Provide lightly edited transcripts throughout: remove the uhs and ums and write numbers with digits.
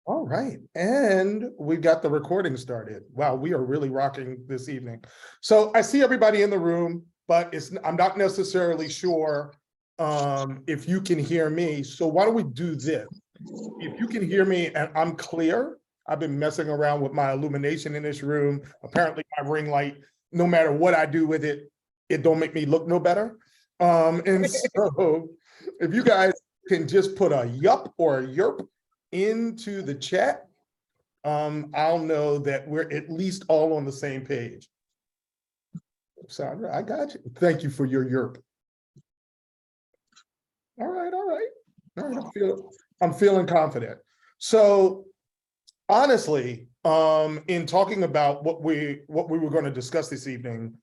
All right, and we got the recording started. Wow, we are really rocking this evening. So I see everybody in the room, but I'm not necessarily sure if you can hear me. So why don't we do this? If you can hear me and I'm clear, I've been messing around with my illumination in this room. Apparently my ring light, no matter what I do with it, it don't make me look no better. And so if you guys can just put a yup or a yerp into the chat, I'll know that we're at least all on the same page. Sandra, I got you. Thank you for your yerp. All right, all right. All right, I'm feeling confident. So honestly, in talking about what we were going to discuss this evening,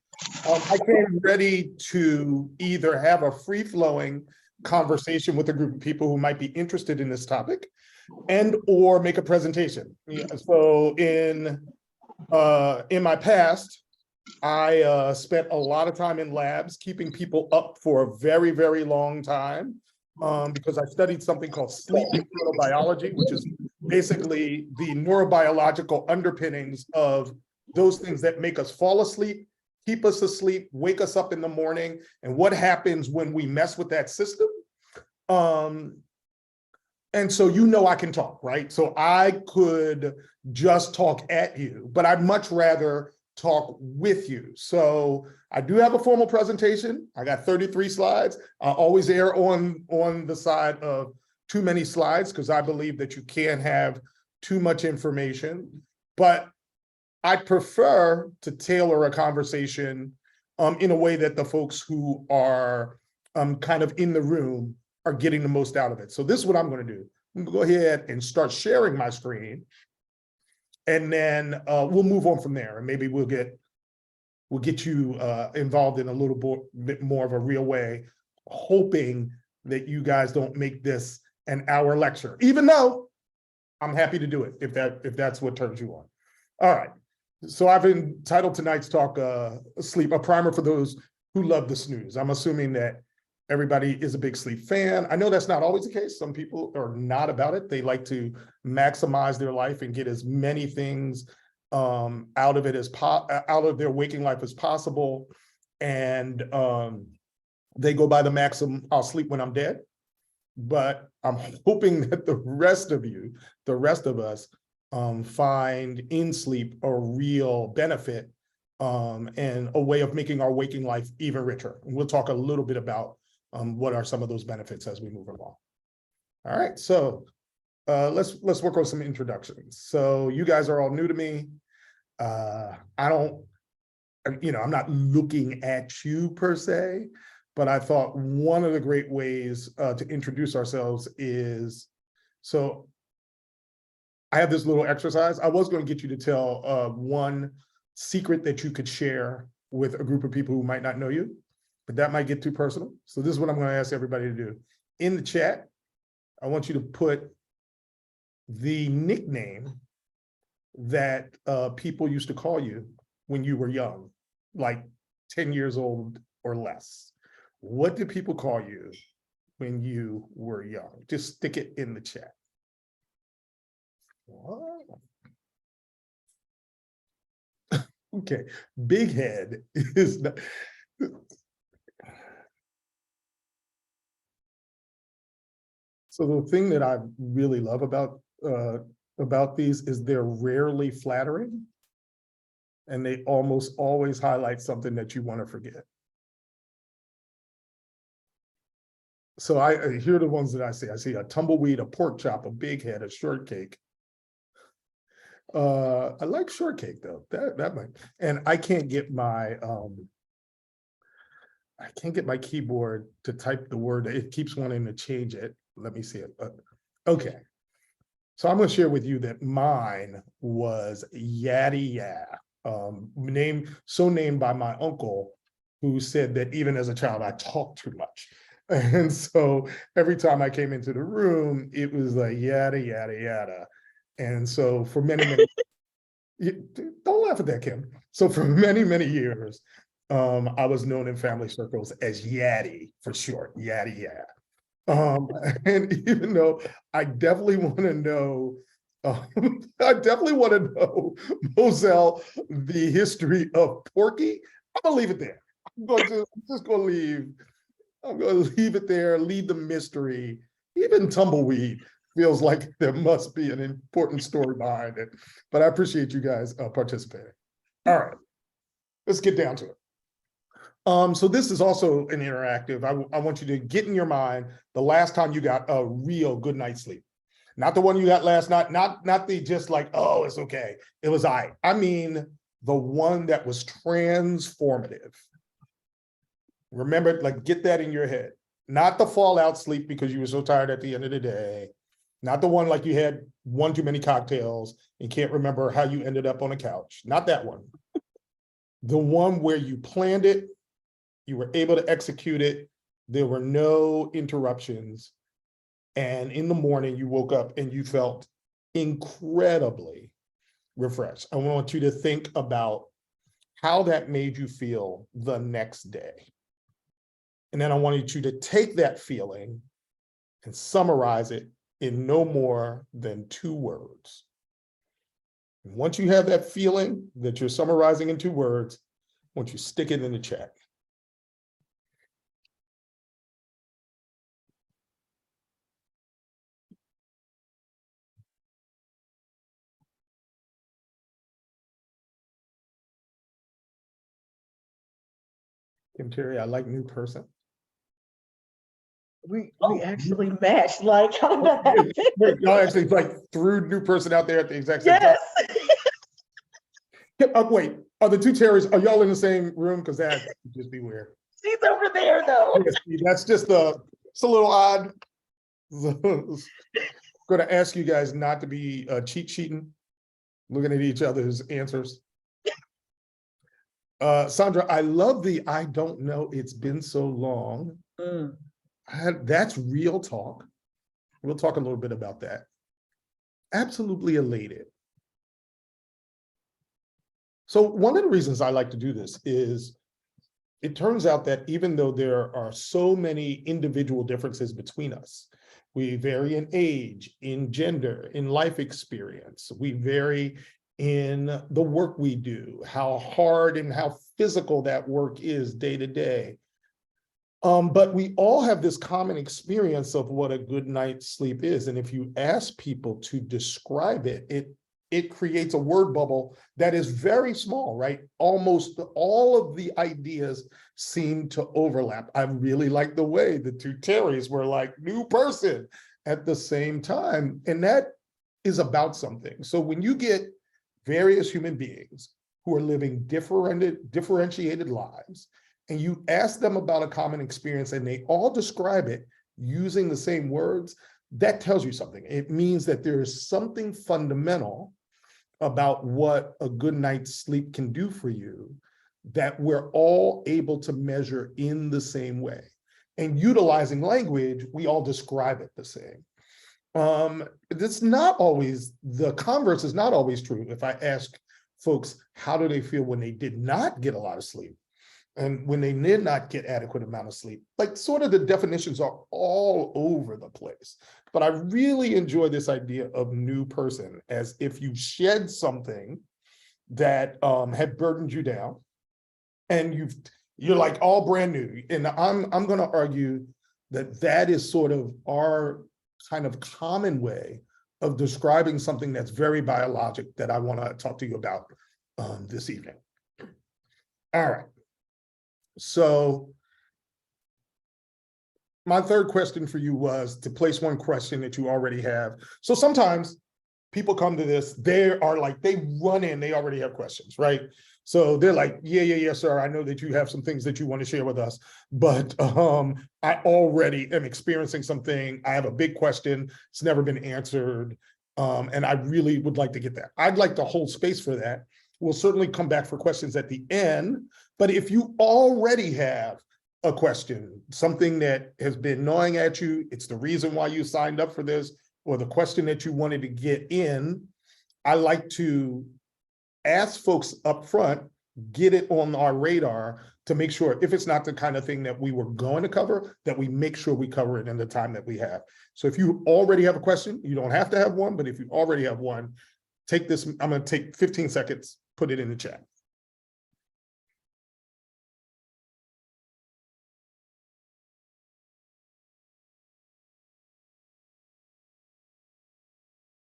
I came ready to either have a free-flowing conversation with a group of people who might be interested in this topic, and or make a presentation. So in my past, I spent a lot of time in labs, keeping people up for a very, very long time, because I studied something called sleep neurobiology, which is basically the neurobiological underpinnings of those things that make us fall asleep, keep us asleep, wake us up in the morning, and what happens when we mess with that system. And so I can talk, right? So I could just talk at you, but I'd much rather talk with you. So I do have a formal presentation. I got 33 slides. I always err on the side of too many slides because I believe that you can't have too much information. But I prefer to tailor a conversation in a way that the folks who are kind of in the room are getting the most out of it. So this is what I'm going to do. I'm going to go ahead and start sharing my screen, and then we'll move on from there, and maybe we'll get you involved in a little bit more of a real way, hoping that you guys don't make this an hour lecture, even though I'm happy to do it if that's what turns you on. All right. So I've entitled tonight's talk, Sleep, a primer for those who love the snooze. I'm assuming that everybody is a big sleep fan. I know that's not always the case. Some people are not about it. They like to maximize their life and get as many things out of their waking life as possible. And they go by the maxim, I'll sleep when I'm dead. But I'm hoping that the rest of us, find in sleep a real benefit and a way of making our waking life even richer. And we'll talk a little bit about what are some of those benefits as we move along. All right, so let's work on some introductions. So you guys are all new to me. I'm not looking at you per se, but I thought one of the great ways to introduce ourselves is, so I have this little exercise. I was going to get you to tell one secret that you could share with a group of people who might not know you, but that might get too personal. So this is what I'm going to ask everybody to do. In the chat, I want you to put the nickname that people used to call you when you were young, like 10 years old or less. What did people call you when you were young? Just stick it in the chat. Okay, big head is not. So the thing that I really love about these is they're rarely flattering, and they almost always highlight something that you want to forget. So here are the ones that I see. I see a tumbleweed, a pork chop, a big head, a shortcake. I like shortcake though. That might, and I can't get my keyboard to type the word. It keeps wanting to change it. Let me see it. Okay. So I'm going to share with you that mine was Yaddy Ya, named by my uncle, who said that even as a child, I talked too much. And so every time I came into the room, it was like yada, yada, yada. And so for many, don't laugh at that, Kim. So for many, many years, I was known in family circles as Yaddy for short, Yaddy Ya. And even though I definitely want to know I definitely want to know, Moselle, the history of Porky. I'm gonna leave it there. I'm just gonna leave. I'm gonna leave it there, leave the mystery. Even Tumbleweed feels like there must be an important story behind it. But I appreciate you guys participating. All right, let's get down to it. So this is also an interactive. I want you to get in your mind the last time you got a real good night's sleep. Not the one you got last night, not the just like, oh, it's okay. It was I mean, the one that was transformative. Remember, like, get that in your head. Not the fallout sleep because you were so tired at the end of the day. Not the one like you had one too many cocktails and can't remember how you ended up on a couch. Not that one. The one where you planned it, you were able to execute it, there were no interruptions, and in the morning you woke up and you felt incredibly refreshed. I want you to think about how that made you feel the next day. And then I wanted you to take that feeling and summarize it in no more than 2 words. And once you have that feeling that you're summarizing in 2 words, I want you to stick it in the chat. Kim Terry, I like new person. We actually matched, like how that Wait, happened. y'all actually like threw new person out there at the exact same time. Yes. Wait, are the 2 Terrys, are y'all in the same room? Because that would just be weird. She's over there though. Yes, that's just it's a little odd. Going to ask you guys not to be cheat sheeting, looking at each other's answers. Sandra, I love the I don't know, it's been so long. That's real talk. We'll talk a little bit about that. Absolutely elated. So one of the reasons I like to do this is it turns out that even though there are so many individual differences between us, we vary in age, in gender, in life experience, we vary in the work we do, how hard and how physical that work is day to day. But we all have this common experience of what a good night's sleep is. And if you ask people to describe it, it creates a word bubble that is very small, right? Almost all of the ideas seem to overlap. I really like the way the 2 Terrys were like new person at the same time. And that is about something. So when you get various human beings who are living differentiated lives, and you ask them about a common experience and they all describe it using the same words, that tells you something. It means that there is something fundamental about what a good night's sleep can do for you that we're all able to measure in the same way. And utilizing language, we all describe it the same. It's not always, the converse is not always true. If I ask folks, how do they feel when they did not get a lot of sleep? And when they did not get adequate amount of sleep, like sort of the definitions are all over the place. But I really enjoy this idea of new person, as if you shed something that had burdened you down, and you're like all brand new. And I'm going to argue that that is sort of our kind of common way of describing something that's very biologic that I want to talk to you about this evening. All right. So my third question for you was to place one question that you already have. So sometimes people come to this, they are like, they run in, they already have questions, right? So they're like, yeah, sir, I know that you have some things that you want to share with us, but I already am experiencing something. I have a big question, it's never been answered, and I really would like to get that. I'd like to hold space for that. We'll certainly come back for questions at the end, but if you already have a question, something that has been gnawing at you, it's the reason why you signed up for this, or the question that you wanted to get in, I like to ask folks up front get it on our radar to make sure if it's not the kind of thing that we were going to cover, that we make sure we cover it in the time that we have. So if you already have a question, you don't have to have one, but if you already have one, take this, I'm going to take 15 seconds, put it in the chat.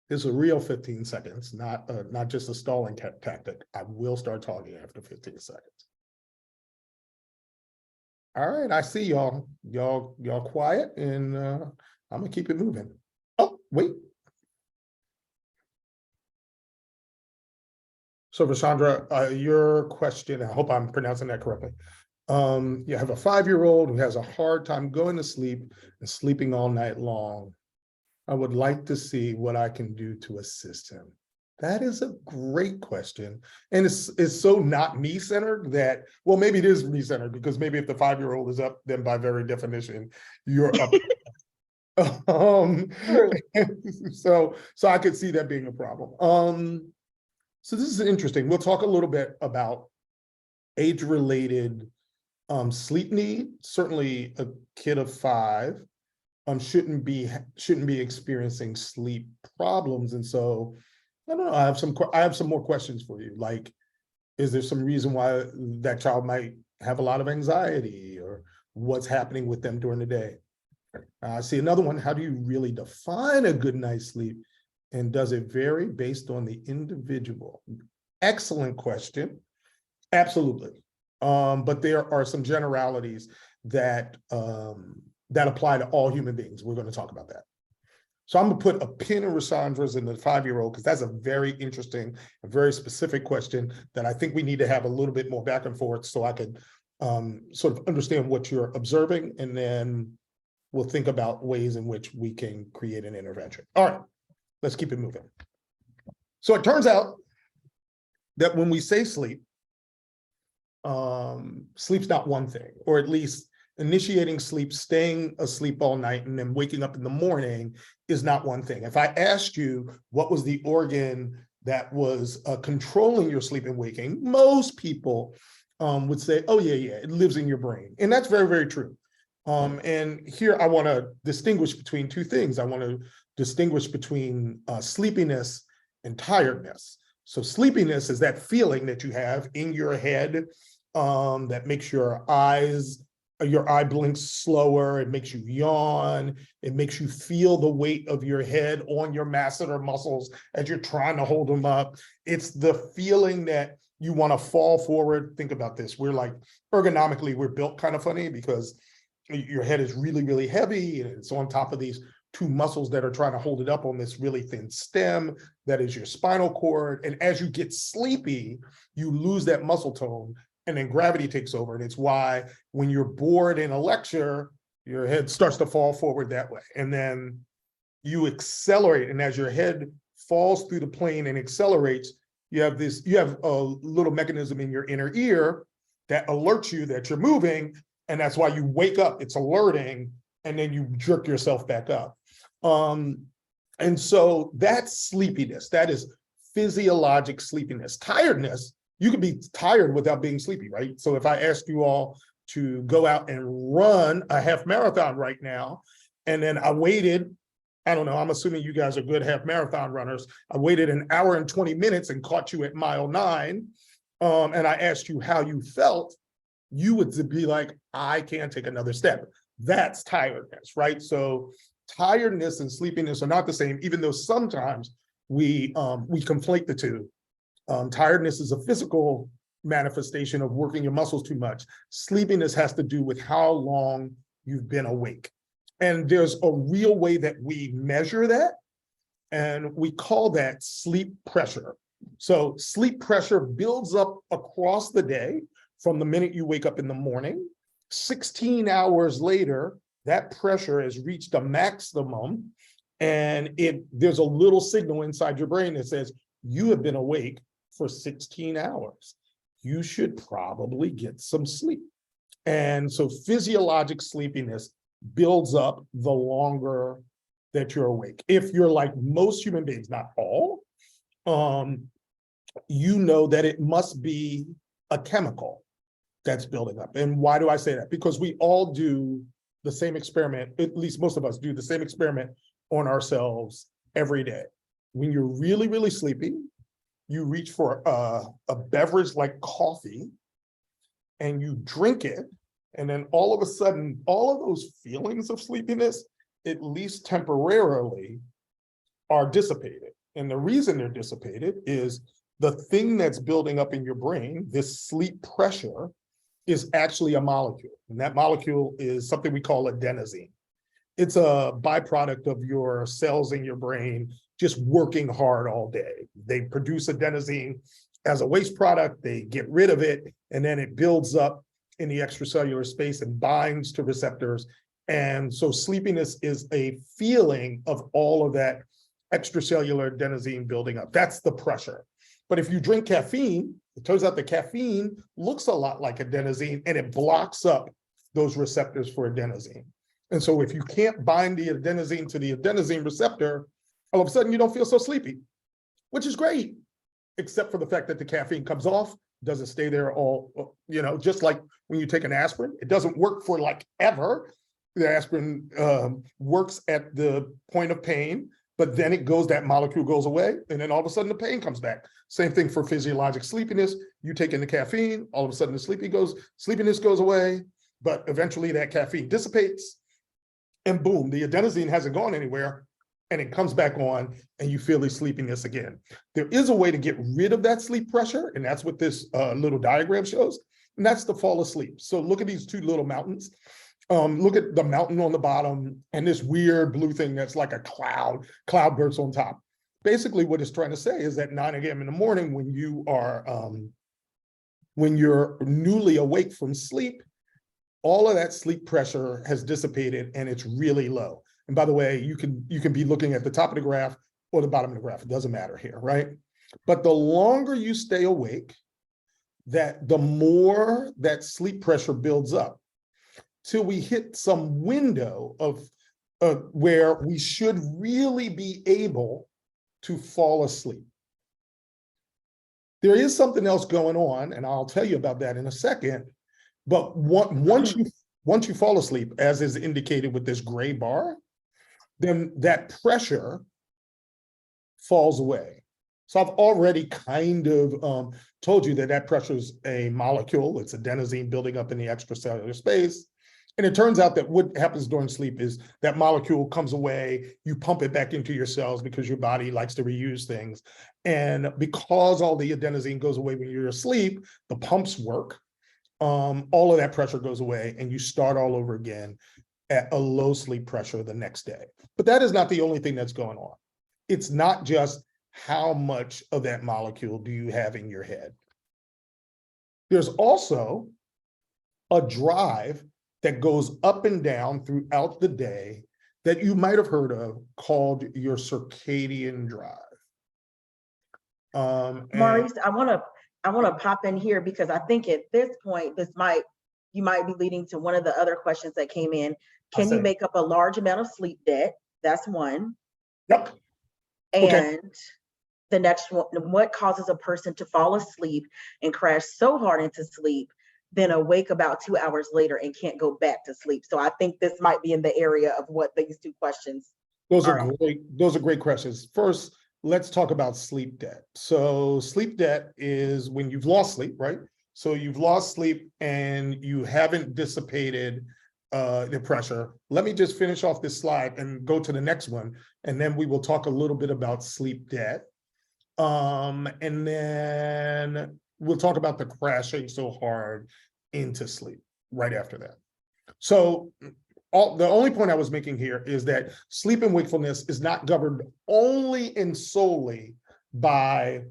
This is a real 15 seconds, not just a stalling tactic. I will start talking after 15 seconds. All right, I see y'all. Y'all quiet, and I'm gonna keep it moving. Oh, wait. So, Vashandra, your question, I hope I'm pronouncing that correctly. You have a 5-year-old who has a hard time going to sleep and sleeping all night long. I would like to see what I can do to assist him. That is a great question. And it's so not me-centered that, well, maybe it is me-centered, because maybe if the 5-year-old is up, then by very definition, you're up. True. So I could see that being a problem. So this is interesting. We'll talk a little bit about age-related sleep need. Certainly a kid of 5 shouldn't be experiencing sleep problems. And so I don't know, I have some more questions for you. Like, is there some reason why that child might have a lot of anxiety, or what's happening with them during the day? I see another one. How do you really define a good night's sleep? And does it vary based on the individual? Excellent question. Absolutely. But there are some generalities that that apply to all human beings. We're going to talk about that. So I'm going to put a pin in Rashandra's in the 5-year-old, because that's a very interesting, a very specific question that I think we need to have a little bit more back and forth, so I can sort of understand what you're observing, and then we'll think about ways in which we can create an intervention. All right, let's keep it moving. So it turns out that when we say sleep, sleep's not one thing, or at least initiating sleep, staying asleep all night, and then waking up in the morning is not one thing. If I asked you what was the organ that was controlling your sleep and waking, most people would say, oh yeah, it lives in your brain. And that's very, very true. And here I want to distinguish between two things. I want to distinguish between sleepiness and tiredness. So sleepiness is that feeling that you have in your head that makes your eye blinks slower, it makes you yawn, it makes you feel the weight of your head on your masseter muscles as you're trying to hold them up. It's the feeling that you want to fall forward. Think about this. We're like, ergonomically, we're built kind of funny, because your head is really, really heavy, and it's on top of these 2 muscles that are trying to hold it up on this really thin stem that is your spinal cord. And as you get sleepy, you lose that muscle tone, and then gravity takes over. And it's why when you're bored in a lecture, your head starts to fall forward that way. And then you accelerate. And as your head falls through the plane and accelerates, you have a little mechanism in your inner ear that alerts you that you're moving. And that's why you wake up, it's alerting, and then you jerk yourself back up. And so that's sleepiness. That is physiologic sleepiness. Tiredness, you can be tired without being sleepy, right? So if I asked you all to go out and run a half marathon right now, and then I waited, I don't know, I'm assuming you guys are good half marathon runners. I waited 1 hour and 20 minutes and caught you at mile 9. And I asked you how you felt, you would be like, I can't take another step. That's tiredness, right? So tiredness and sleepiness are not the same, even though sometimes we conflate the two. Tiredness is a physical manifestation of working your muscles too much. Sleepiness has to do with how long you've been awake. And there's a real way that we measure that, and we call that sleep pressure. So sleep pressure builds up across the day from the minute you wake up in the morning. 16 hours later, that pressure has reached a maximum, and there's a little signal inside your brain that says, you have been awake for 16 hours. You should probably get some sleep. And so physiologic sleepiness builds up the longer that you're awake. If you're like most human beings, not all, you know that it must be a chemical that's building up. And why do I say that? Because we all do the same experiment, at least most of us do the same experiment on ourselves every day. When you're really, really sleepy, you reach for a beverage like coffee and you drink it. And then all of a sudden, all of those feelings of sleepiness, at least temporarily, are dissipated. And the reason they're dissipated is the thing that's building up in your brain, this sleep pressure, is actually a molecule. And that molecule is something we call adenosine. It's a byproduct of your cells in your brain just working hard all day. They produce adenosine as a waste product, they get rid of it, and then it builds up in the extracellular space and binds to receptors. And so sleepiness is a feeling of all of that extracellular adenosine building up. That's the pressure. But if you drink caffeine, it turns out the caffeine looks a lot like adenosine and it blocks up those receptors for adenosine. And so if you can't bind the adenosine to the adenosine receptor, all of a sudden you don't feel so sleepy, which is great, except for the fact that the caffeine comes off, doesn't stay there all, just like when you take an aspirin, it doesn't work for like ever. The aspirin works at the point of pain, but then that molecule goes away, and then all of a sudden the pain comes back. Same thing for physiologic sleepiness. You take in the caffeine, all of a sudden the sleepiness goes away, but eventually that caffeine dissipates, and boom, the adenosine hasn't gone anywhere, and it comes back on, and you feel the sleepiness again. There is a way to get rid of that sleep pressure, and that's what this little diagram shows, and that's to fall asleep. So look at these two little mountains. Look at the mountain on the bottom and this weird blue thing that's like a cloudburst on top. Basically, what it's trying to say is that 9 a.m. in the morning, when you're newly awake from sleep, all of that sleep pressure has dissipated and it's really low. And by the way, you can be looking at the top of the graph or the bottom of the graph. It doesn't matter here, right? But the longer you stay awake, the more that sleep pressure builds up, till we hit some window of where we should really be able to fall asleep. There is something else going on, and I'll tell you about that in a second. But once you fall asleep, as is indicated with this gray bar, then that pressure falls away. So I've already kind of told you that pressure is a molecule. It's adenosine building up in the extracellular space. And it turns out that what happens during sleep is that molecule comes away, you pump it back into your cells because your body likes to reuse things. And because all the adenosine goes away when you're asleep, the pumps work, all of that pressure goes away and you start all over again at a low sleep pressure the next day. But that is not the only thing that's going on. It's not just how much of that molecule do you have in your head. There's also a drive that goes up and down throughout the day that you might have heard of called your circadian drive. Maurice, I want to pop in here because I think at this point, you might be leading to one of the other questions that came in. Can you make up a large amount of sleep debt? That's one. Yep. And okay. The next one, what causes a person to fall asleep and crash so hard into sleep, then awake about 2 hours later and can't go back to sleep? So I think this might be in the area of what these two questions. Those are great questions. First, let's talk about sleep debt. So sleep debt is when you've lost sleep, right? So you've lost sleep and you haven't dissipated the pressure. Let me just finish off this slide and go to the next one, and then we will talk a little bit about sleep debt. And then we'll talk about the crashing so hard into sleep right after that. So the only point I was making here is that sleep and wakefulness is not governed only and solely by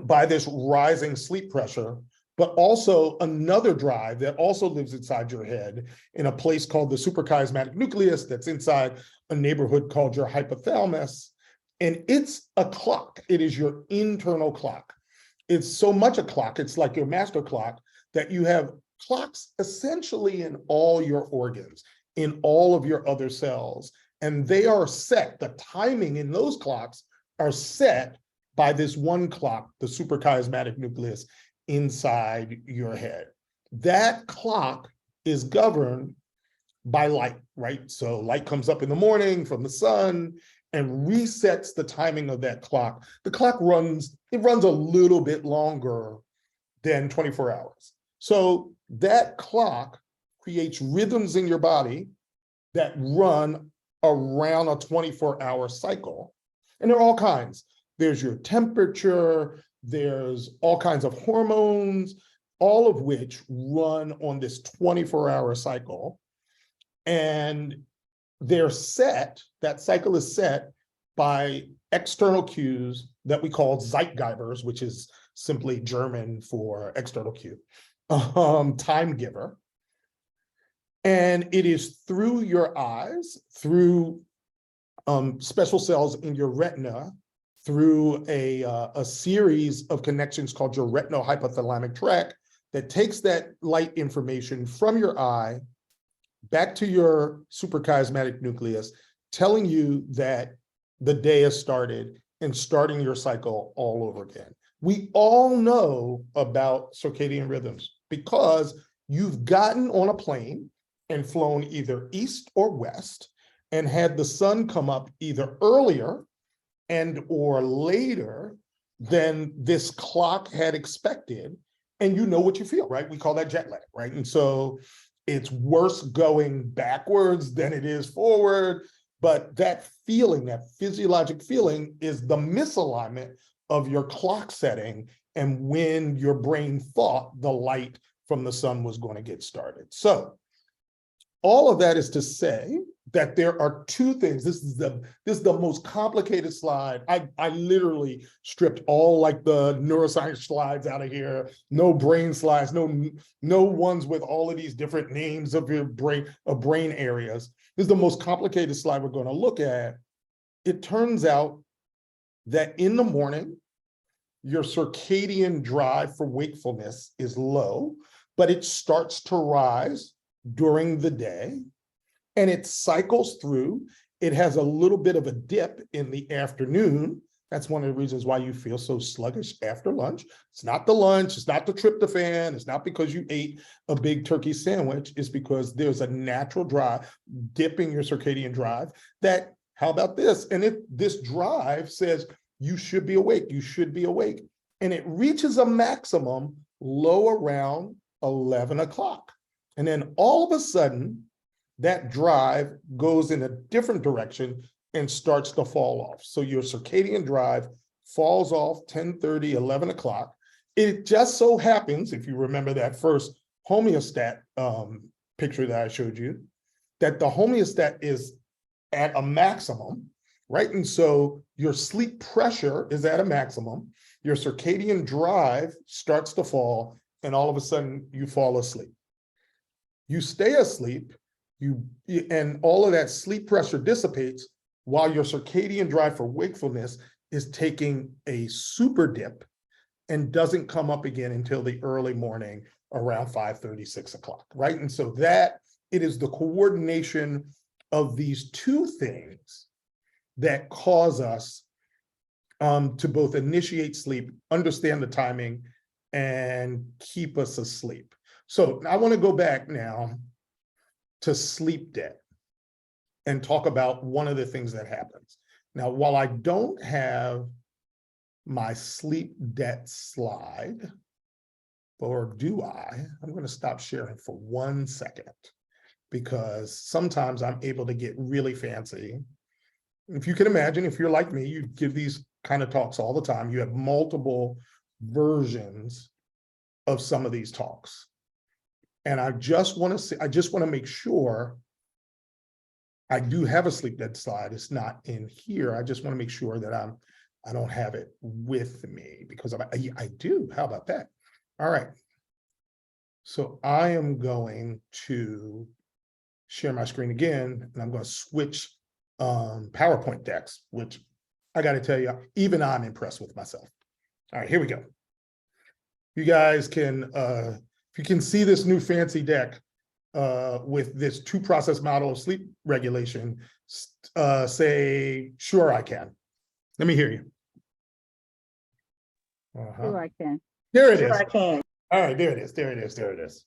this rising sleep pressure, but also another drive that also lives inside your head in a place called the suprachiasmatic nucleus that's inside a neighborhood called your hypothalamus. And it's a clock. It is your internal clock. It's so much a clock, it's like your master clock, that you have clocks essentially in all your organs, in all of your other cells. And they are set, the timing in those clocks are set by this one clock, the suprachiasmatic nucleus inside your head. That clock is governed by light, right? So light comes up in the morning from the sun and resets the timing of that clock. The clock runs a little bit longer than 24 hours. So that clock creates rhythms in your body that run around a 24-hour cycle. And there are all kinds. There's your temperature, there's all kinds of hormones, all of which run on this 24-hour cycle. And they're set, that cycle is set by external cues that we call Zeitgeibers, which is simply German for external cue, time giver. And it is through your eyes, through special cells in your retina, through a series of connections called your retinohypothalamic tract that takes that light information from your eye back to your suprachiasmatic nucleus, telling you that the day has started and starting your cycle all over again. We all know about circadian rhythms because you've gotten on a plane and flown either east or west and had the sun come up either earlier and or later than this clock had expected, and you know what you feel, right? We call that jet lag, right? And so it's worse going backwards than it is forward, but that feeling, that physiologic feeling, is the misalignment of your clock setting and when your brain thought the light from the sun was going to get started. So all of that is to say that there are two things. This is the most complicated slide. I literally stripped all like the neuroscience slides out of here. No brain slides, no ones with all of these different names of your brain areas. This is the most complicated slide we're going to look at. It turns out that in the morning, your circadian drive for wakefulness is low, but it starts to rise during the day, and it cycles through. It has a little bit of a dip in the afternoon. That's one of the reasons why you feel so sluggish after lunch. It's not the lunch, it's not the tryptophan, it's not because you ate a big turkey sandwich, it's because there's a natural drive, dipping your circadian drive that, how about this? And this drive says, you should be awake, you should be awake. And it reaches a maximum low around 11 o'clock. And then all of a sudden, that drive goes in a different direction and starts to fall off. So your circadian drive falls off 10:30, 11 o'clock. It just so happens, if you remember that first homeostat picture that I showed you, that the homeostat is at a maximum, right? And so your sleep pressure is at a maximum, your circadian drive starts to fall, and all of a sudden you fall asleep. You stay asleep, and all of that sleep pressure dissipates while your circadian drive for wakefulness is taking a super dip and doesn't come up again until the early morning around 5:30, 6 o'clock, right? And so that it is the coordination of these two things that cause us to both initiate sleep, understand the timing, and keep us asleep. So I want to go back now to sleep debt and talk about one of the things that happens. Now, while I don't have my sleep debt slide, or do I? I'm going to stop sharing for 1 second, because sometimes I'm able to get really fancy. If you can imagine, if you're like me, you give these kind of talks all the time. You have multiple versions of some of these talks. And I just want to make sure I do have a sleep debt slide. It's not in here. I just want to make sure that I don't have it with me, because I do. How about that? All right. So I am going to share my screen again, and I'm going to switch PowerPoint decks, which I got to tell you, even I'm impressed with myself. All right, here we go. You guys can, if you can see this new fancy deck with this 2-process model of sleep regulation, say, sure, I can. Let me hear you. Sure, I can. There it Sure, is. I can. All right, there it is, there it is, there it is.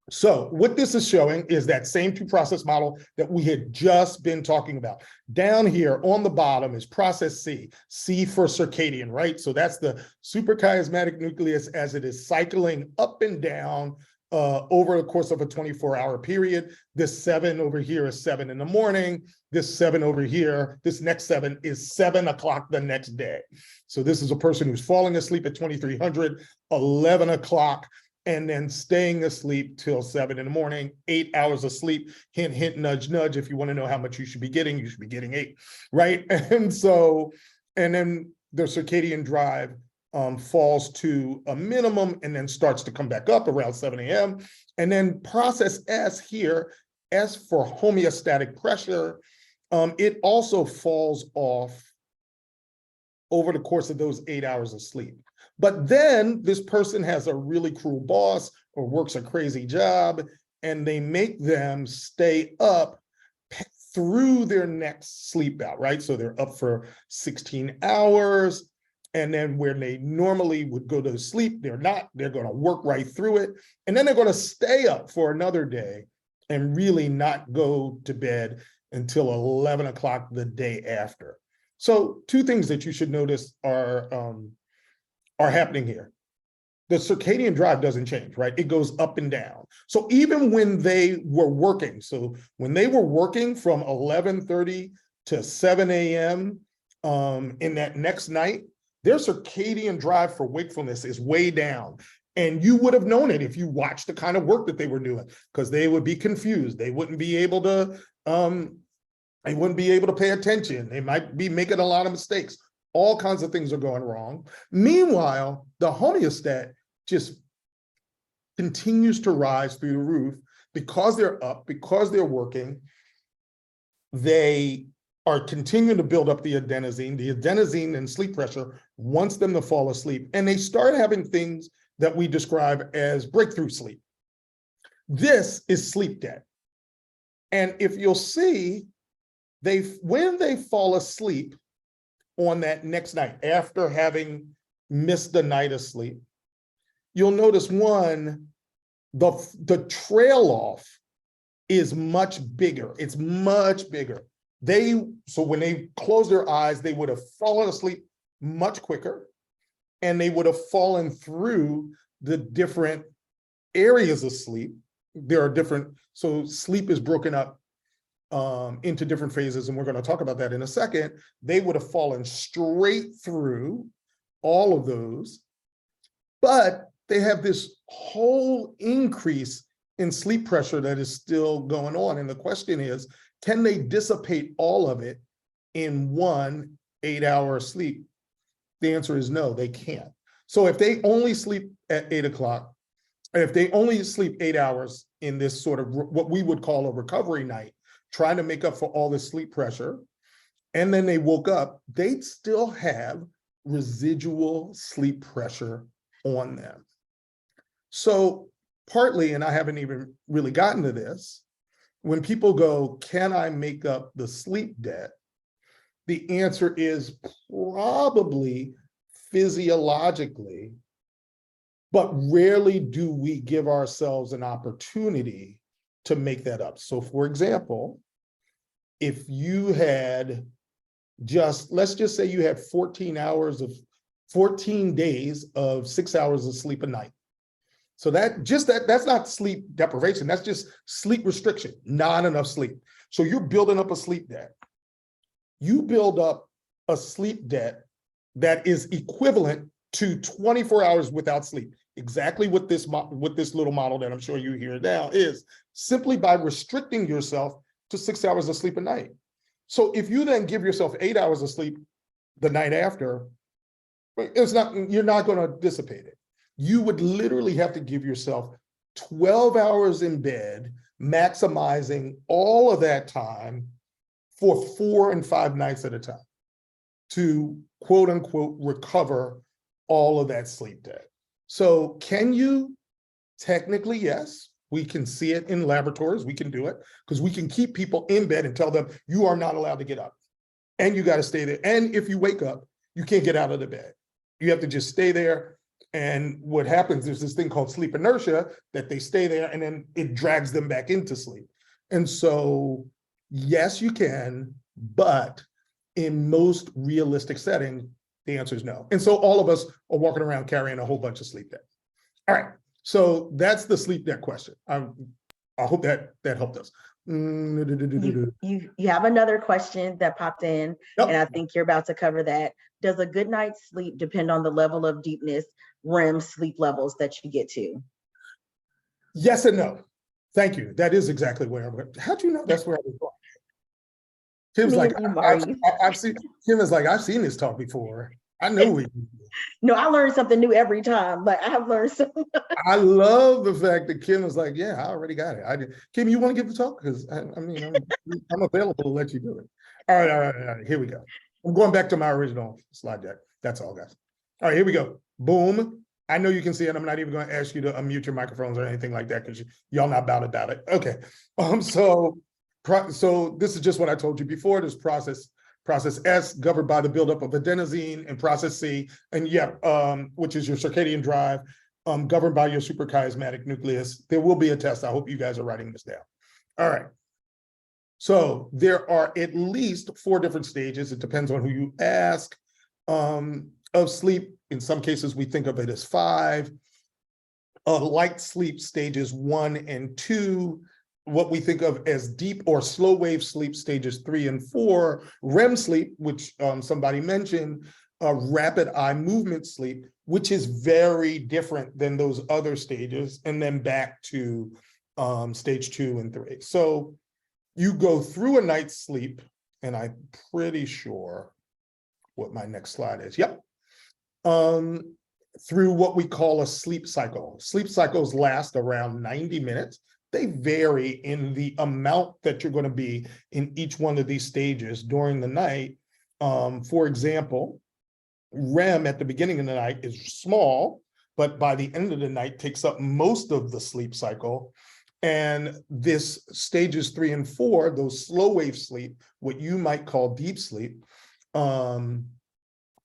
So what this is showing is that same two-process model that we had just been talking about. Down here on the bottom is process C, C for circadian, right? So that's the suprachiasmatic nucleus as it is cycling up and down over the course of a 24-hour period. This 7 over here is 7 in the morning. This 7 over here, this next 7 is 7 o'clock the next day. So this is a person who's falling asleep at 2300, 11 o'clock, and then staying asleep till 7 in the morning, 8 hours of sleep. Hint, hint, nudge, nudge. If you want to know how much you should be getting 8, right? And so, and then the circadian drive falls to a minimum and then starts to come back up around 7 a.m. And then process S here, S for homeostatic pressure, it also falls off over the course of those 8 hours of sleep. But then this person has a really cruel boss or works a crazy job, and they make them stay up through their next sleep out, right? So they're up for 16 hours, and then where they normally would go to sleep, they're not, they're gonna work right through it. And then they're gonna stay up for another day and really not go to bed until 11 o'clock the day after. So two things that you should notice are happening here. The circadian drive doesn't change, right? It goes up and down. So even when they were working, so when they were working from 11:30 to 7 a.m. In that next night, their circadian drive for wakefulness is way down. And you would have known it if you watched the kind of work that they were doing, because they would be confused. They wouldn't be able to pay attention. They might be making a lot of mistakes. All kinds of things are going wrong. Meanwhile, the homeostat just continues to rise through the roof because they're up, because they're working. They are continuing to build up the adenosine. The adenosine and sleep pressure wants them to fall asleep. And they start having things that we describe as breakthrough sleep. This is sleep debt. And if you'll see, when they fall asleep on that next night, after having missed the night of sleep, you'll notice one, the trail off is much bigger. It's much bigger. So when they close their eyes, they would have fallen asleep much quicker, and they would have fallen through the different areas of sleep. There are different, so sleep is broken up into different phases, and we're going to talk about that in a second. They would have fallen straight through all of those, but they have this whole increase in sleep pressure that is still going on. And the question is, can they dissipate all of it in 1 8-hour sleep? The answer is no, they can't. So if they only sleep at 8 o'clock, if they only sleep 8 hours in this sort of what we would call a recovery night, trying to make up for all this sleep pressure, and then they woke up, they'd still have residual sleep pressure on them. So partly, and I haven't even really gotten to this, when people go, can I make up the sleep debt? The answer is probably physiologically, but rarely do we give ourselves an opportunity to make that up. So for example, if you had let's just say you had 14 days of 6 hours of sleep a night. So that's not sleep deprivation, that's just sleep restriction, not enough sleep. So you're building up a sleep debt. You build up a sleep debt that is equivalent to 24 hours without sleep. Exactly what this little model that I'm showing you here now is, simply by restricting yourself to 6 hours of sleep a night. So if you then give yourself 8 hours of sleep the night after, you're not going to dissipate it. You would literally have to give yourself 12 hours in bed, maximizing all of that time for 4 and 5 nights at a time to quote unquote recover all of that sleep debt. So can you? Technically, yes. We can see it in laboratories. We can do it because we can keep people in bed and tell them you are not allowed to get up and you got to stay there. And if you wake up, you can't get out of the bed. You have to just stay there. And what happens, there's this thing called sleep inertia, that they stay there and then it drags them back into sleep. And so, yes, you can, but in most realistic settings, the answer is no. And so all of us are walking around carrying a whole bunch of sleep debt. All right, so that's the sleep debt question. I hope that helped us. You have another question that popped in, Yep. and I think you're about to cover that. Does a good night's sleep depend on the level of deepness, REM sleep levels that you get to? Yes and no. Thank you. That is exactly where I'm going. How'd you know that's where I was going? Kim's Me like, and you, Maurice. I've seen, Kim is like, I've seen this talk before. I know we. No, I learn something new every time. Like I have learned something. I love the fact that Kim was like, yeah, I already got it. Kim, you want to give the talk? Because I mean, I'm available to let you do it. All right, here we go. I'm going back to my original slide deck. That's all, guys. All right, here we go. Boom. I know you can see it. I'm not even going to ask you to unmute your microphones or anything like that because y'all not about it. Okay. So this is just what I told you before. There's process S governed by the buildup of adenosine, and process C, and which is your circadian drive, governed by your suprachiasmatic nucleus. There will be a test. I hope you guys are writing this down. All right. So there are at least 4 different stages. It depends on who you ask, of sleep. In some cases, we think of it as 5. Light sleep stages 1 and 2. What we think of as deep or slow wave sleep stages 3 and 4. REM sleep, which somebody mentioned, rapid eye movement sleep, which is very different than those other stages, and then back to stage 2 and 3. So you go through a night's sleep, and I'm pretty sure what my next slide is. Yep. Through what we call a sleep cycle. Sleep cycles last around 90 minutes. They vary in the amount that you're going to be in each one of these stages during the night. For example, REM at the beginning of the night is small, but by the end of the night takes up most of the sleep cycle. And this stages 3 and 4, those slow wave sleep, what you might call deep sleep,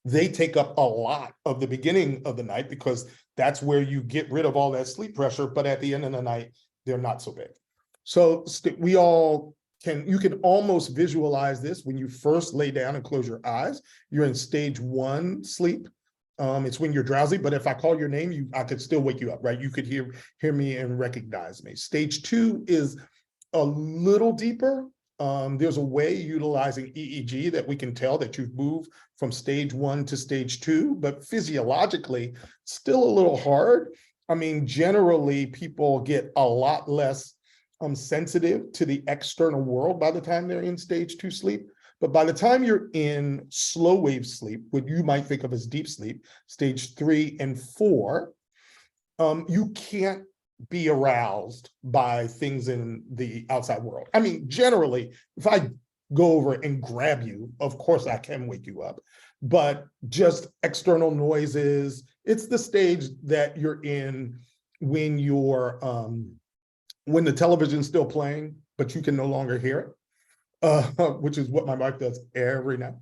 they take up a lot of the beginning of the night because that's where you get rid of all that sleep pressure. But at the end of the night, they're not so big. So you can almost visualize this when you first lay down and close your eyes. You're in stage 1 sleep. It's when you're drowsy, but if I call your name, I could still wake you up, right? You could hear me and recognize me. Stage 2 is a little deeper. There's a way utilizing EEG that we can tell that you've moved from stage 1 to stage 2, but physiologically, still a little hard. I mean, generally, people get a lot less sensitive to the external world by the time they're in stage 2 sleep. But by the time you're in slow wave sleep, what you might think of as deep sleep, stage 3 and 4, you can't be aroused by things in the outside world. I mean, generally, if I go over and grab you, of course I can wake you up, but just external noises, it's the stage that you're in when when the television's still playing, but you can no longer hear it. Which is what my wife does every night.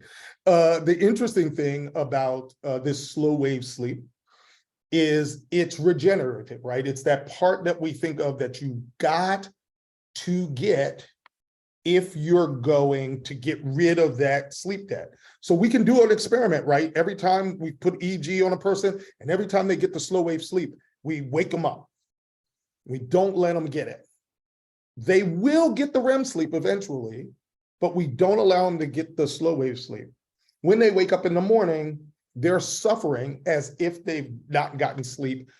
The interesting thing about this slow wave sleep is it's regenerative, right? It's that part that we think of that you got to get if you're going to get rid of that sleep debt. So we can do an experiment, right? Every time we put EEG on a person and every time they get the slow wave sleep, we wake them up. We don't let them get it. They will get the REM sleep eventually, but we don't allow them to get the slow wave sleep. When they wake up in the morning, they're suffering as if they've not gotten sleep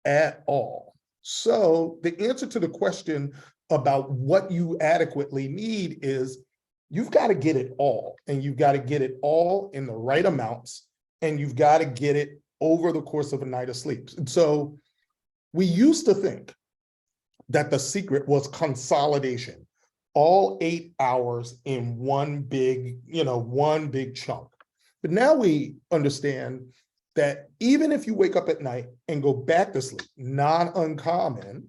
at all. So the answer to the question about what you adequately need is you've got to get it all, and you've got to get it all in the right amounts, and you've got to get it over the course of a night of sleep. And so we used to think that the secret was consolidation, all 8 hours in one big chunk. But now we understand that even if you wake up at night and go back to sleep, not uncommon,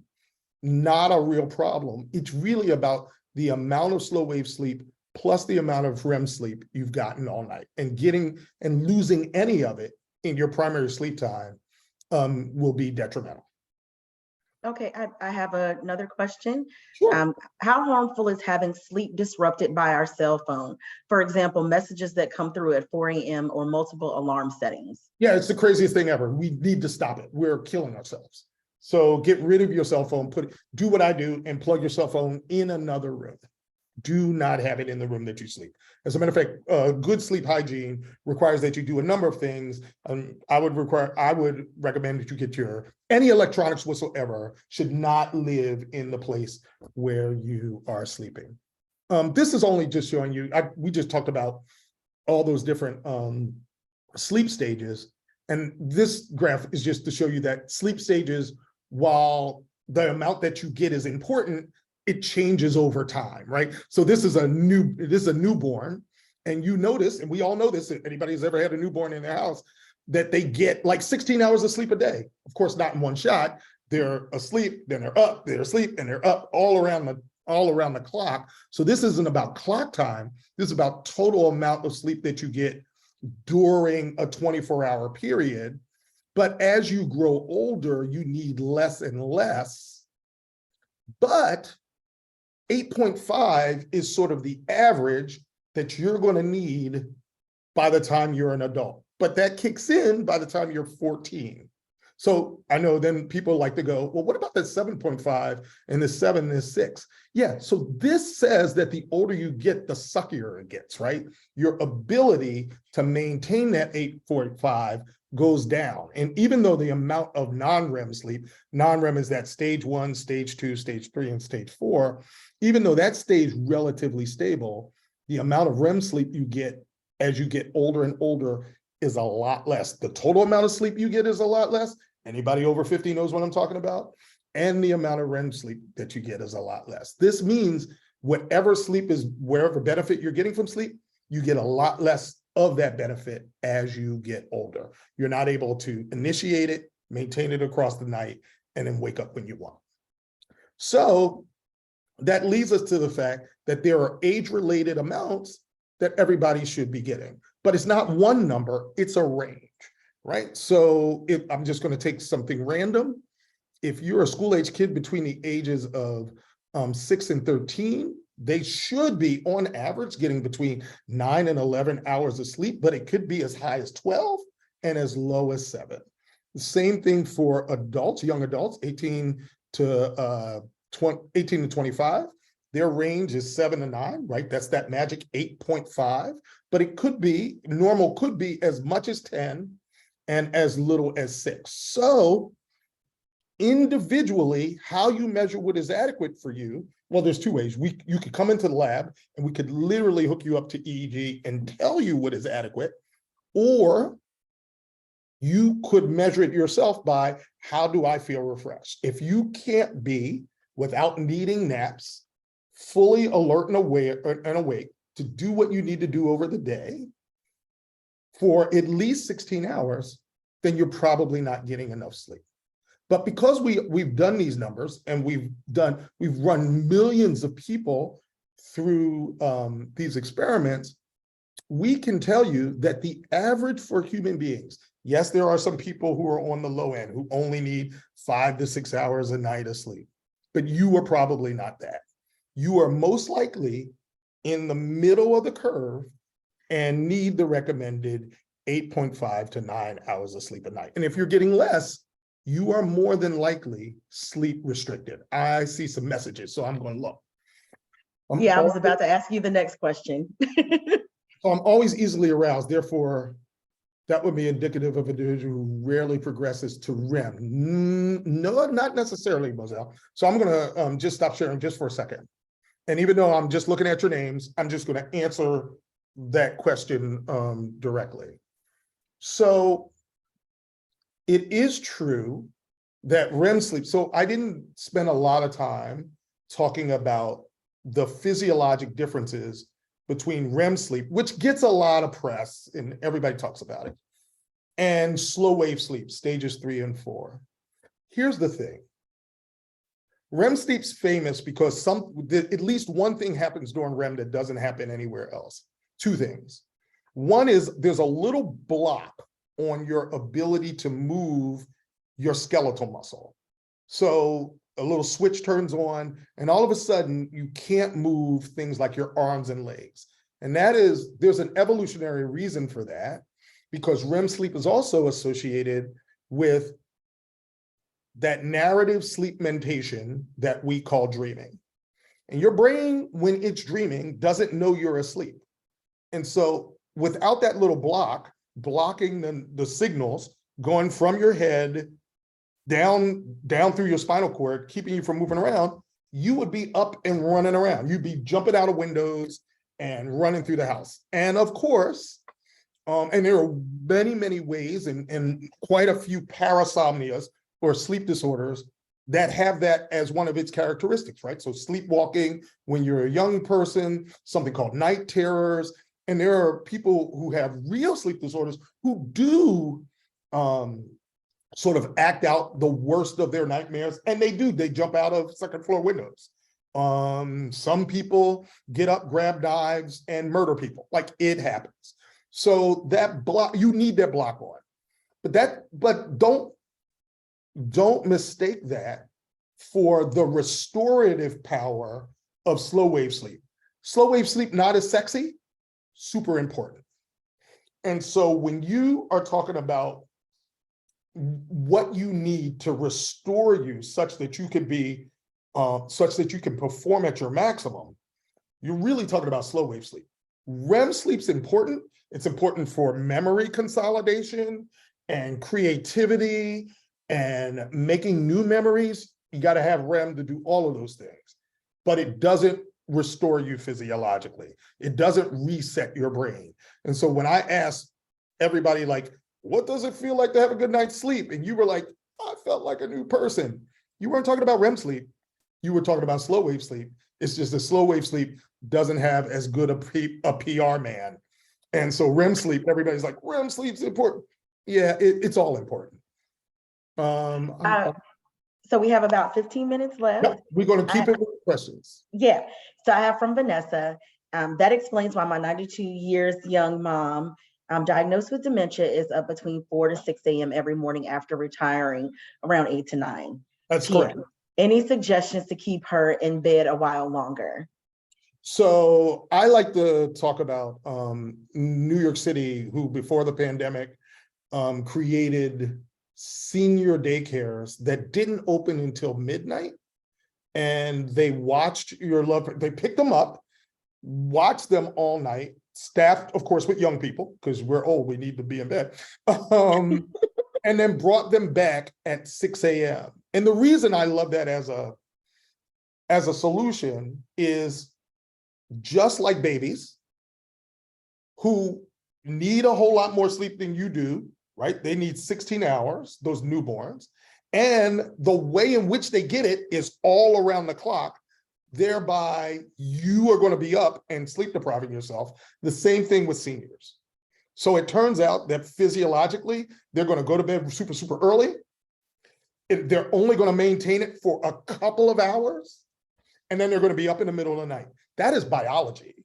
not a real problem. It's really about the amount of slow wave sleep plus the amount of REM sleep you've gotten all night, and losing any of it in your primary sleep time will be detrimental. Okay, I have another question. Sure. How harmful is having sleep disrupted by our cell phone? For example, messages that come through at 4 a.m. or multiple alarm settings. Yeah, it's the craziest thing ever. We need to stop it. We're killing ourselves. So get rid of your cell phone, do what I do and plug your cell phone in another room. Do not have it in the room that you sleep. As a matter of fact, good sleep hygiene requires that you do a number of things. I would recommend that you get any electronics whatsoever should not live in the place where you are sleeping. This is only just showing you, we just talked about all those different sleep stages. And this graph is just to show you that sleep stages, while the amount that you get is important, it changes over time, right? So this is a newborn, and you notice, and we all know this, if anybody who's ever had a newborn in their house, that they get like 16 hours of sleep a day. Of course, not in one shot. They're asleep, then they're up, they're asleep, and they're up all around the clock. So this isn't about clock time. This is about total amount of sleep that you get during a 24-hour period. But as you grow older, you need less and less. But 8.5 is sort of the average that you're going to need by the time you're an adult. But that kicks in by the time you're 14. So I know then people like to go, well, what about the 7.5 and the 7 and the 6? Yeah, so this says that the older you get, the suckier it gets, right? Your ability to maintain that 8.5 goes down. And even though the amount of non-REM sleep, non-REM is that stage 1, stage 2, stage 3, and stage 4, even though that stays relatively stable, the amount of REM sleep you get as you get older and older is a lot less. The total amount of sleep you get is a lot less. Anybody over 50 knows what I'm talking about. And the amount of REM sleep that you get is a lot less. This means whatever sleep is, wherever benefit you're getting from sleep, you get a lot less of that benefit as you get older. You're not able to initiate it, maintain it across the night, and then wake up when you want. So that leads us to the fact that there are age-related amounts that everybody should be getting. But it's not one number, it's a range, right? So if I'm just going to take something random, if you're a school-age kid between the ages of 6 and 13, they should be on average getting between 9 and 11 hours of sleep, but it could be as high as 12 and as low as 7. The same thing for adults, young adults, 18 to 25. Their range is 7 to 9, right? That's that magic 8.5, but it could be, normal could be as much as 10 and as little as 6. So individually, how you measure what is adequate for you, well, there's two ways. You could come into the lab and we could literally hook you up to EEG and tell you what is adequate, or you could measure it yourself by how do I feel refreshed? If you can't be, without needing naps, fully alert and awake to do what you need to do over the day for at least 16 hours, then you're probably not getting enough sleep. But because we've done these numbers and we've run millions of people through these experiments, we can tell you that the average for human beings, yes, there are some people who are on the low end who only need 5 to 6 hours a night of sleep, but you are probably not that. You are most likely in the middle of the curve and need the recommended 8.5 to 9 hours of sleep a night. And if you're getting less, you are more than likely sleep restricted. I see some messages, so I'm going to look. Yeah, I was about to ask you the next question. So I'm always easily aroused. Therefore, that would be indicative of an individual who rarely progresses to REM. No, not necessarily, Moselle. So I'm going to just stop sharing just for a second. And even though I'm just looking at your names, I'm just going to answer that question directly. So it is true that REM sleep, so I didn't spend a lot of time talking about the physiologic differences between REM sleep, which gets a lot of press and everybody talks about it, and slow wave sleep, stages 3 and 4. Here's the thing. REM sleep's famous because at least one thing happens during REM that doesn't happen anywhere else. Two things. One is there's a little block on your ability to move your skeletal muscle. So a little switch turns on, and all of a sudden you can't move things like your arms and legs. And there's an evolutionary reason for that, because REM sleep is also associated with that narrative sleep mentation that we call dreaming. And your brain, when it's dreaming, doesn't know you're asleep. And so without that little blocking the signals going from your head down through your spinal cord, keeping you from moving around, you would be up and running around. You'd be jumping out of windows and running through the house. And of course, and there are many, many ways and quite a few parasomnias or sleep disorders that have that as one of its characteristics, right? So sleepwalking when you're a young person, something called night terrors. And there are people who have real sleep disorders who do sort of act out the worst of their nightmares. And they jump out of second floor windows. Some people get up, grab knives, and murder people. Like, it happens. So that block, you need that block on. But don't mistake that for the restorative power of slow wave sleep. Slow wave sleep, not as sexy, super important. And so when you are talking about what you need to restore you such that you can be, such that you can perform at your maximum, you're really talking about slow wave sleep. REM sleep's important. It's important for memory consolidation and creativity and making new memories. You got to have REM to do all of those things, but it doesn't restore you physiologically. It doesn't reset your brain. And so when I ask everybody, like, what does it feel like to have a good night's sleep? And you were like, I felt like a new person. You weren't talking about REM sleep. You were talking about slow wave sleep. It's just that slow wave sleep doesn't have as good a PR man. And so REM sleep, everybody's like, REM sleep's important. Yeah, it's all important. So we have about 15 minutes left. Yep, we're going to keep it with questions. Yeah. So I have from Vanessa, that explains why my 92 years young mom, diagnosed with dementia, is up between 4 to 6 a.m. every morning after retiring around 8 to 9 That's p.m. correct. Any suggestions to keep her in bed a while longer? So I like to talk about New York City, who before the pandemic created senior daycares that didn't open until midnight. And they watched they picked them up, watched them all night, staffed, of course, with young people, because we're old, we need to be in bed, and then brought them back at 6 a.m. And the reason I love that as a solution is, just like babies who need a whole lot more sleep than you do, right? They need 16 hours, those newborns. And the way in which they get it is all around the clock. Thereby, you are going to be up and sleep depriving yourself. The same thing with seniors. So it turns out that physiologically, they're going to go to bed super, super early. They're only going to maintain it for a couple of hours. And then they're going to be up in the middle of the night. That is biology.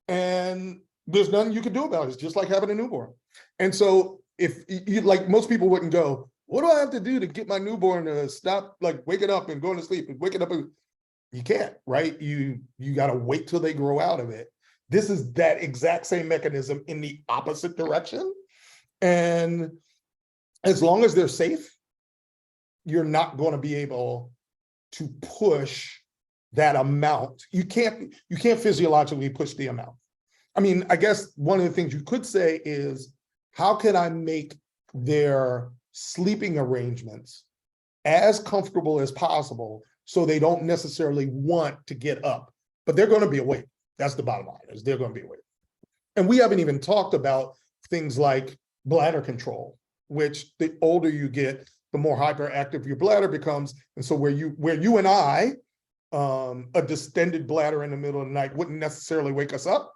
And there's nothing you can do about it. It's just like having a newborn. And so if you, like, most people wouldn't go, what do I have to do to get my newborn to stop like waking up and going to sleep and waking up? You can't, right? You got to wait till they grow out of it. This is that exact same mechanism in the opposite direction. And as long as they're safe, you're not going to be able to push that amount. You can't physiologically push the amount. I mean, I guess one of the things you could say is, how can I make their sleeping arrangements as comfortable as possible so they don't necessarily want to get up, but they're going to be awake. That's the bottom line, is they're going to be awake. And we haven't even talked about things like bladder control, which the older you get, the more hyperactive your bladder becomes. And so where you and I, a distended bladder in the middle of the night wouldn't necessarily wake us up.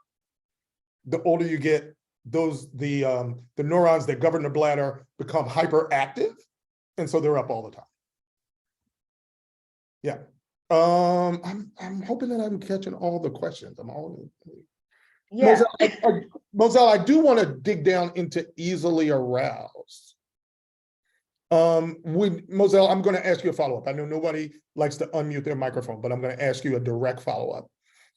The older you get, the neurons that govern the bladder become hyperactive, and so they're up all the time. Yeah. I'm hoping that I'm catching all the questions. Yeah, Moselle, I do want to dig down into easily aroused. Moselle, I'm going to ask you a follow-up. I know nobody likes to unmute their microphone, but I'm going to ask you a direct follow-up.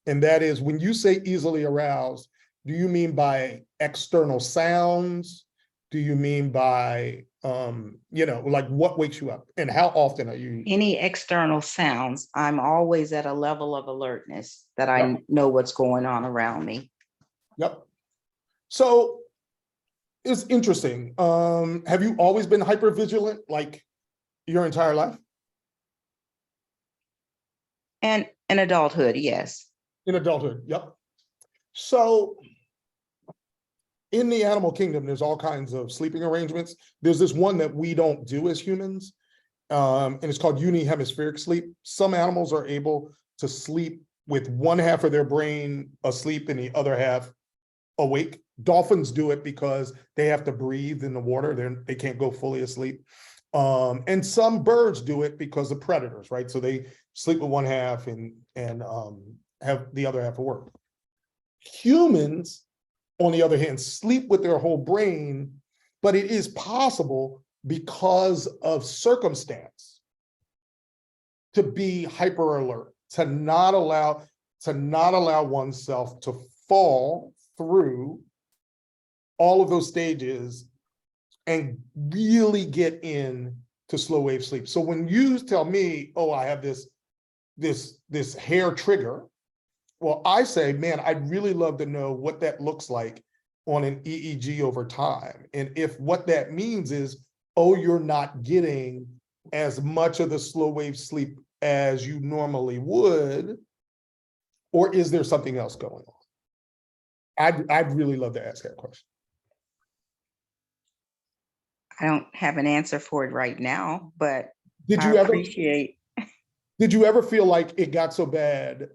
And that is, when you say easily aroused, do you mean by external sounds? Do you mean by, like what wakes you up? And how often are you? Any external sounds, I'm always at a level of alertness that I Yep. know what's going on around me. Yep. So it's interesting. Have you always been hypervigilant, like your entire life? And in adulthood, yes. In adulthood, yep. So in the animal kingdom, there's all kinds of sleeping arrangements. There's this one that we don't do as humans, and it's called unihemispheric sleep. Some animals are able to sleep with one half of their brain asleep and the other half awake. Dolphins do it because they have to breathe in the water. They can't go fully asleep. And some birds do it because of predators, right? So they sleep with one half and have the other half of work. Humans, on the other hand, sleep with their whole brain, but it is possible because of circumstance to be hyper alert, to not allow oneself to fall through all of those stages and really get in to slow wave sleep. So when you tell me, oh, I have this hair trigger, well, I say, man, I'd really love to know what that looks like on an EEG over time. And if what that means is, oh, you're not getting as much of the slow wave sleep as you normally would, or is there something else going on? I'd really love to ask that question. I don't have an answer for it right now, but Did I you ever appreciate. did you ever feel like it got so bad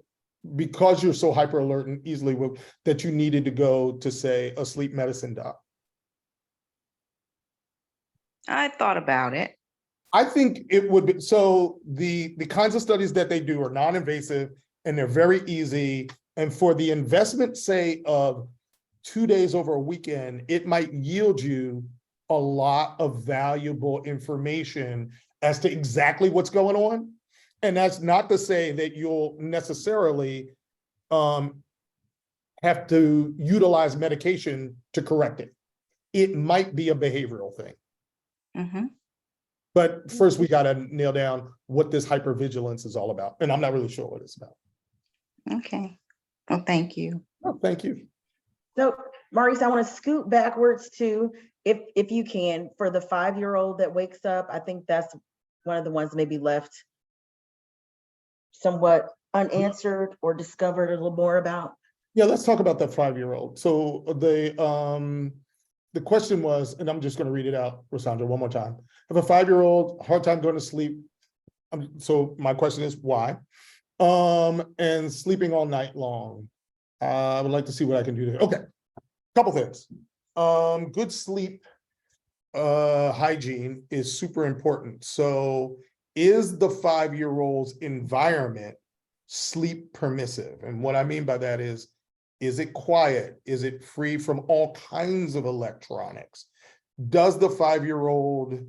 because you're so hyper alert and easily woke that you needed to go to, say, a sleep medicine doc? I thought about it. I think it would be, so the kinds of studies that they do are non-invasive and they're very easy. And for the investment, say, of 2 days over a weekend, it might yield you a lot of valuable information as to exactly what's going on. And that's not to say that you'll necessarily have to utilize medication to correct it. It might be a behavioral thing. Mm-hmm. But first, we got to nail down what this hypervigilance is all about. And I'm not really sure what it's about. Okay. Well, thank you. Oh, thank you. so Maurice, I want to scoot backwards to, if you can, for the 5-year-old that wakes up. I think that's one of the ones maybe left somewhat unanswered or discovered a little more about. Yeah, let's talk about that 5-year-old. So the question was, and I'm just going to read it out, Rosandra, one more time. I have a 5-year-old, hard time going to sleep. So my question is why? And sleeping all night long. I would like to see what I can do there. Okay, couple things. Good sleep hygiene is super important. So is the 5-year-old's environment sleep permissive? And what I mean by that is it quiet? Is it free from all kinds of electronics? Does the 5-year-old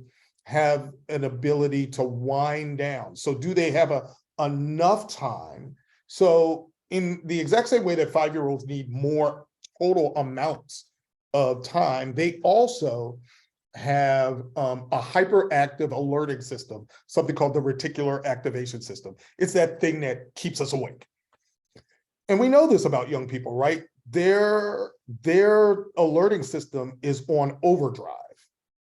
have an ability to wind down? So do they have enough time? So in the exact same way that 5-year-olds need more total amounts of time, they also have a hyperactive alerting system, something called the reticular activation system. It's that thing that keeps us awake. And we know this about young people, right? Their alerting system is on overdrive.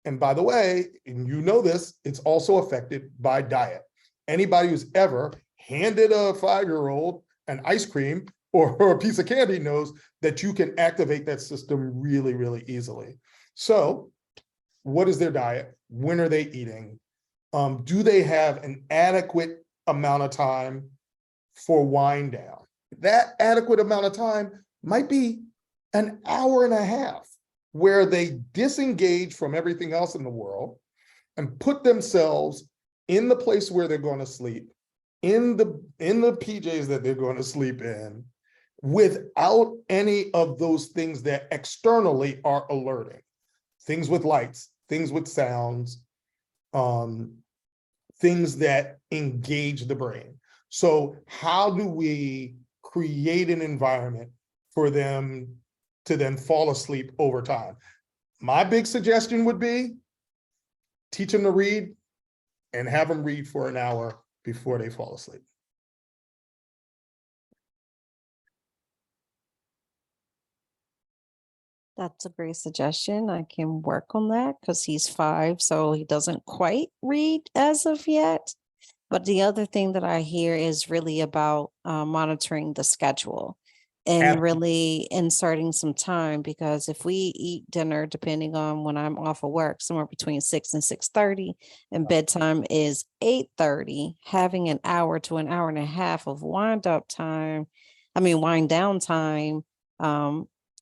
And by the way, and you know this, it's also affected by diet. Anybody who's ever handed a 5-year-old an ice cream or a piece of candy knows that you can activate that system really, really easily. So what is their diet? When are they eating? Do they have an adequate amount of time for wind down? That adequate amount of time might be an hour and a half where they disengage from everything else in the world and put themselves in the place where they're going to sleep, in the PJs that they're going to sleep in, without any of those things that externally are alerting. Things with lights, things with sounds, things that engage the brain. So how do we create an environment for them to then fall asleep over time? My big suggestion would be teach them to read and have them read for an hour before they fall asleep. That's a great suggestion. I can work on that because he's 5, so he doesn't quite read as of yet. But the other thing that I hear is really about monitoring the schedule and Absolutely. really inserting some time, because if we eat dinner, depending on when I'm off of work, somewhere between 6 and 6:30, and bedtime is 8:30, having an hour to an hour and a half of wind down time,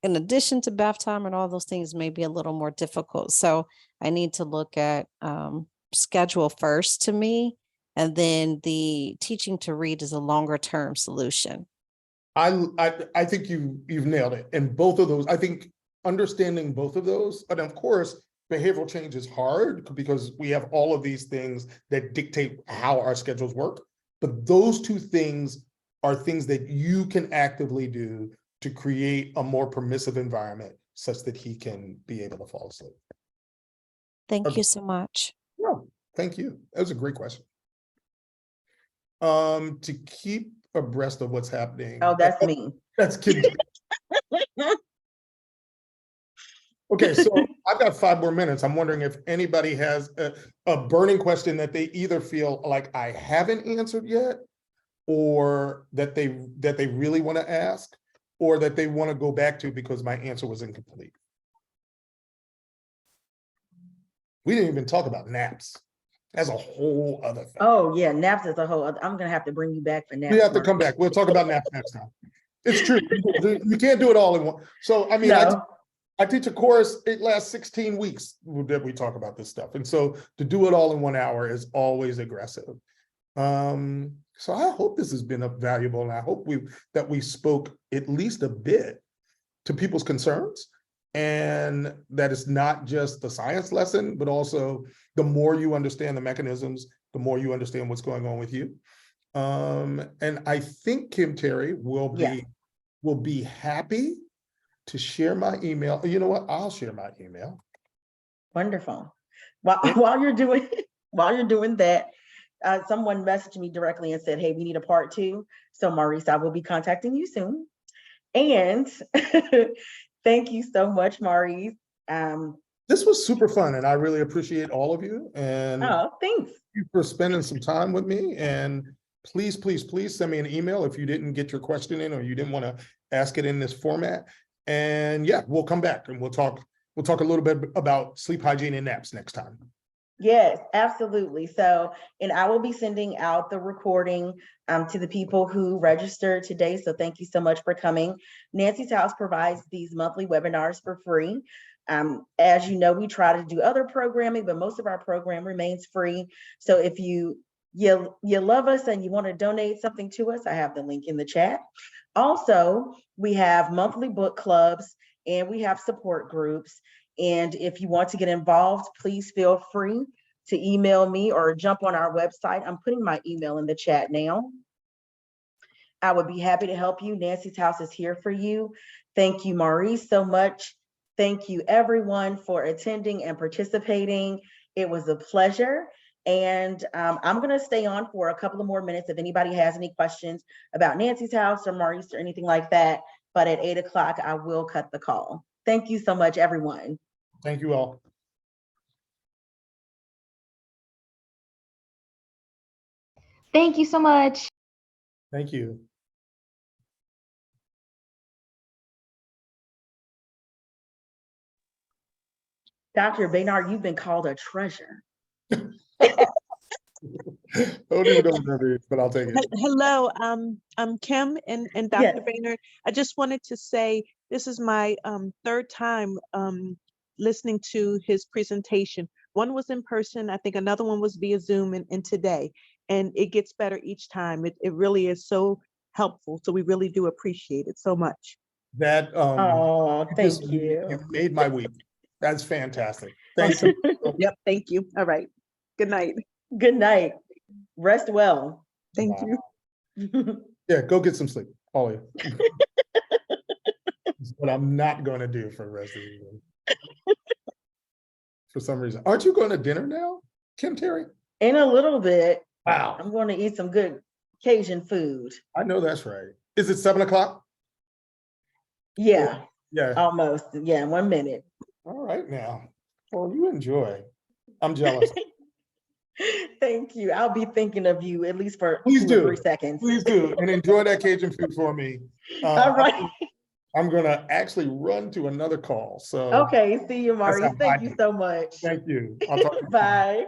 in addition to bath time and all those things, may be a little more difficult. So I need to look at schedule first to me, and then the teaching to read is a longer term solution. I think you've nailed it. And both of those, I think understanding both of those, and of course, behavioral change is hard because we have all of these things that dictate how our schedules work. But those two things are things that you can actively do to create a more permissive environment such that he can be able to fall asleep. Thank Okay. you so much. No, thank you. That was a great question. To keep abreast of what's happening. Oh, that's me. That's Kim. Okay, so I've got 5 more minutes. I'm wondering if anybody has a burning question that they either feel like I haven't answered yet, or that they really want to ask, or that they want to go back to because my answer was incomplete. We didn't even talk about naps. That's a whole other thing. Oh, yeah, naps is a whole other, I'm gonna have to bring you back for naps. We have to Mark. come back. We'll talk about naps next time. It's true. You can't do it all in one. So, I mean, No. I teach a course, it lasts 16 weeks that we talk about this stuff. And so to do it all in 1 hour is always aggressive. So I hope this has been valuable, and I hope that we spoke at least a bit to people's concerns, and that it's not just the science lesson, but also the more you understand the mechanisms, the more you understand what's going on with you. And I think Kim Terry will be happy to share my email. You know what? I'll share my email. Wonderful. While you're doing that, someone messaged me directly and said, hey, we need a part 2. So Maurice, I will be contacting you soon. And thank you so much, Maurice. This was super fun, and I really appreciate all of you. And oh, thanks. Thank you for spending some time with me. And please, please, please send me an email if you didn't get your question in, or you didn't want to ask it in this format. And yeah, we'll come back and we'll talk a little bit about sleep hygiene and naps next time. Yes, absolutely. So, and I will be sending out the recording to the people who registered today. So thank you so much for coming. Nancy's House provides these monthly webinars for free. As you know, we try to do other programming, but most of our program remains free. So if you love us and you want to donate something to us, I have the link in the chat. Also, we have monthly book clubs and we have support groups. And if you want to get involved, please feel free to email me or jump on our website. I'm putting my email in the chat now. I would be happy to help you. Nancy's House is here for you. Thank you, Maurice, so much. Thank you, everyone, for attending and participating. It was a pleasure. And I'm going to stay on for a couple of more minutes if anybody has any questions about Nancy's House or Maurice or anything like that. But at 8 o'clock, I will cut the call. Thank you so much, everyone. Thank you all. Thank you so much. Thank you. Dr. Baynard, you've been called a treasure. I don't even know what that is, but I'll take it. Hello, I'm Kim and Dr. Yes. Baynard. I just wanted to say this is my 3rd time listening to his presentation. One was in person, I think another one was via Zoom, and today. And it gets better each time. It really is so helpful. So we really do appreciate it so much. That, Oh, you thank just- you. you made my week. That's fantastic. Thanks. so much. Yep. Thank you. All right. Good night. Good night. Rest well. Thank Wow. you. Yeah, go get some sleep, all of you. That's what I'm not gonna do for the rest of the evening. For some reason. Aren't you going to dinner now, Kim Terry? In a little bit, Wow, I'm going to eat some good Cajun food. I know that's right. Is it 7 o'clock? Yeah, Yeah, almost. Yeah, in 1 minute. all right now. Well, you enjoy. I'm jealous. Thank you. I'll be thinking of you at least for Please 2 or do. 3 seconds. Please do, and enjoy that Cajun food for me. All right. I'm gonna actually run to another call, so. Okay. See you, That's Maurice. how Thank I you do. so much. Thank you. I'll talk to you. Bye.